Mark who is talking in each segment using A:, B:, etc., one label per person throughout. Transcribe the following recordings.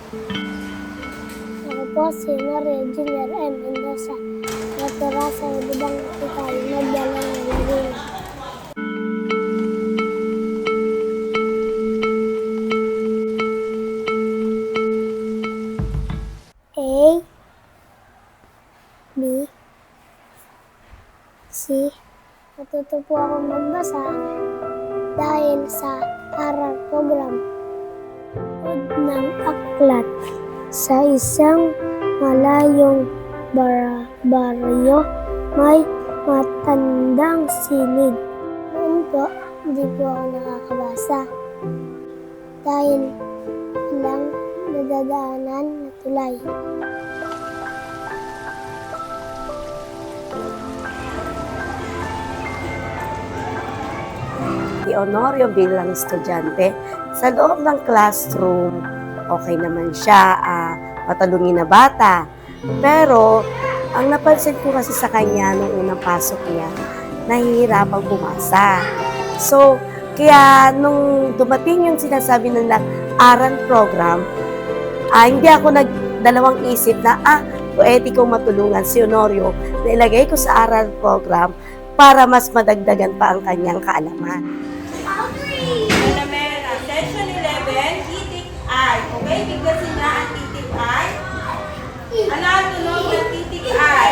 A: Ako po si Maria Junior M. Mendoza. Natira sa Libang Hospital, Magdalena, Laguna. A, B, C. Natuto po ako magbasa dahil sa aral program ng aklat sa isang malayong baryo may matandang silid. Noon po, hindi po ako nakakabasa dahil walang nadadaanan na tulay.
B: Si Honorio bilang estudyante, sa loob ng classroom, okay naman siya, matalungin na bata. Pero, ang napansin ko kasi sa kanya nung unang pasok niya, nahihirapang bumasa. So, kaya nung dumating yung sinasabi nila aral program, hindi ako nagdalawang isip na, pwede kong matulungan si Honorio na ilagay ko sa aral program para mas madagdagan pa ang kanyang kaalaman.
C: Panamera, Session 11, titik I. Okay, biglasin na ang titik I. Ano ang tunog ng titik I?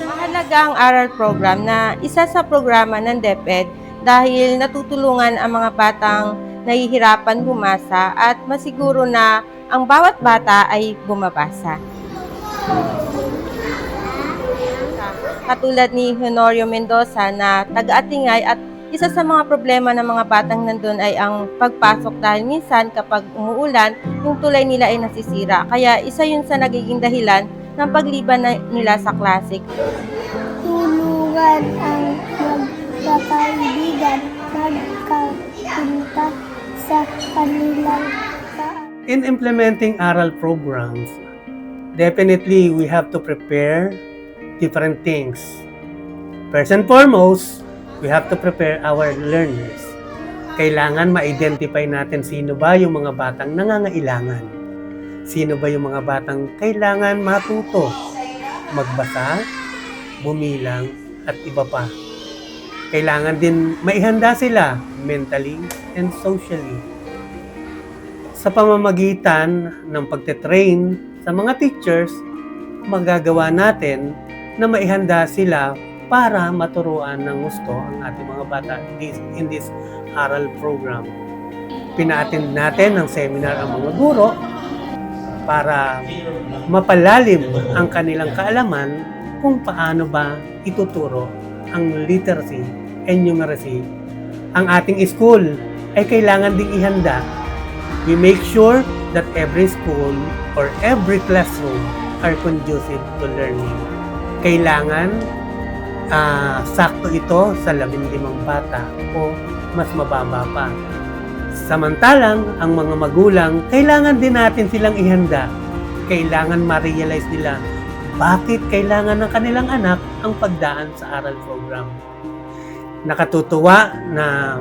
D: Mahalaga ang aral program na isa sa programa ng DepEd dahil natutulungan ang mga batang nahihirapan bumasa at masiguro na ang bawat bata ay bumabasa. Katulad ni Honorio Mendoza na taga-Atingay at isa sa mga problema ng mga batang nandun ay ang pagpasok dahil minsan kapag umuulan, yung tulay nila ay nasisira. Kaya isa yun sa nagiging dahilan ng pagliban nila sa klase.
A: Tulungan ang magkakaibigan magkapunta sa kanilang
E: In implementing aral programs, definitely we have to prepare different things. First and foremost, we have to prepare our learners. Kailangan ma-identify natin sino ba yung mga batang nangangailangan. Sino ba yung mga batang kailangan matuto, magbasa, bumilang, at iba pa. Kailangan din maihanda sila mentally and socially. Sa pamamagitan ng pagte-train sa mga teachers, magagawa natin na maihanda sila para maturuan ng gusto ang ating mga bata in this aral program. Pina-attend natin ng seminar ang mga guro para mapalalim ang kanilang kaalaman kung paano ba ituturo ang literacy and numeracy. Ang ating school ay kailangan ding ihanda. We make sure that every school or every classroom are conducive to learning. Kailangan sakto ito sa 15 bata o mas mababa pa. Samantalang, ang mga magulang, kailangan din natin silang ihanda. Kailangan ma-realize nila bakit kailangan ng kanilang anak ang pagdaan sa aral program. Nakatutuwa na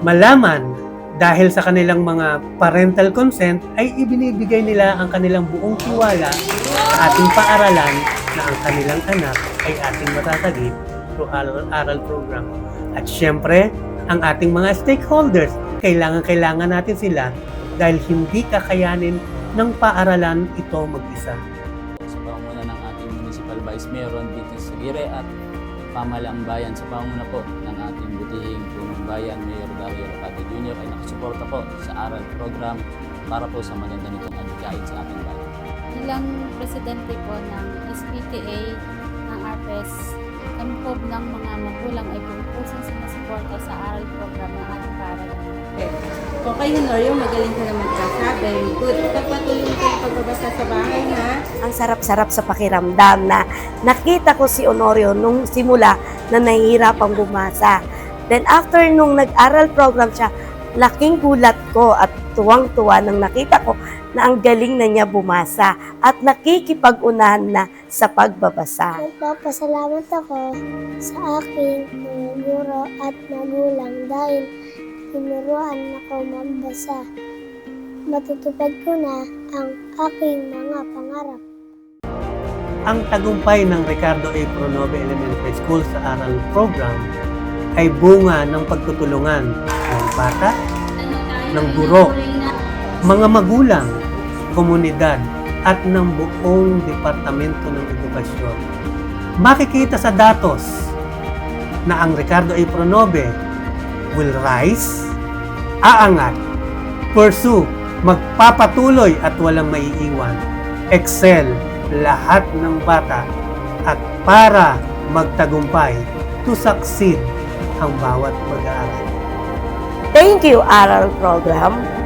E: malaman dahil sa kanilang mga parental consent ay ibinibigay nila ang kanilang buong tiwala sa ating paaralan na ang kanilang anak ay ating matatagip through aral program. At syempre, ang ating mga stakeholders, kailangan natin sila dahil hindi kakayanin ng paaralan ito mag-isa.
F: Sa pangunguna ng ating Municipal Vice Mayor Ron Vitis Aguirre at Pamahalaang Bayan sa pangunguna po ng ating butihing punong bayan Mayor Dario Lapate Jr. ay nakasuporta po sa aral program para po sa maganda nitong adhikain sa ating bayan.
G: Bilang presidente po ng SPTA ng ARPES, kami po ng mga magulang ay pusong sinusuporta sa aral program ng ating paaralan.
D: Kung kay Honorio, magaling ka na magbasa, very good. Pagpatuloy ko yung pagbabasa sa bahay, ha?
B: Ang sarap-sarap sa pakiramdam na nakita ko si Honorio nung simula na nahihirapang bumasa. Then after nung nag-aral program siya, laking gulat ko at tuwang-tuwa nang nakita ko na ang galing na niya bumasa at nakikipag-unahan na sa pagbabasa.
A: Nagpapasalamat ako sa aking mga guro at magulang dahil tinuruan ako magbasa. Matutupad ko na ang aking mga pangarap.
E: Ang tagumpay ng Ricardo A. Pronobe Elementary School sa aral program ay bunga ng pagtutulungan ng bata, ng guro, mga magulang, komunidad, at ng buong Departamento ng Edukasyon. Makikita sa datos na ang Ricardo A. Pronobe will rise, aangat, pursue, magpapatuloy at walang maiiwan, excel lahat ng bata at para magtagumpay to succeed ang bawat mag-aaral.
B: Thank you, Aral Program.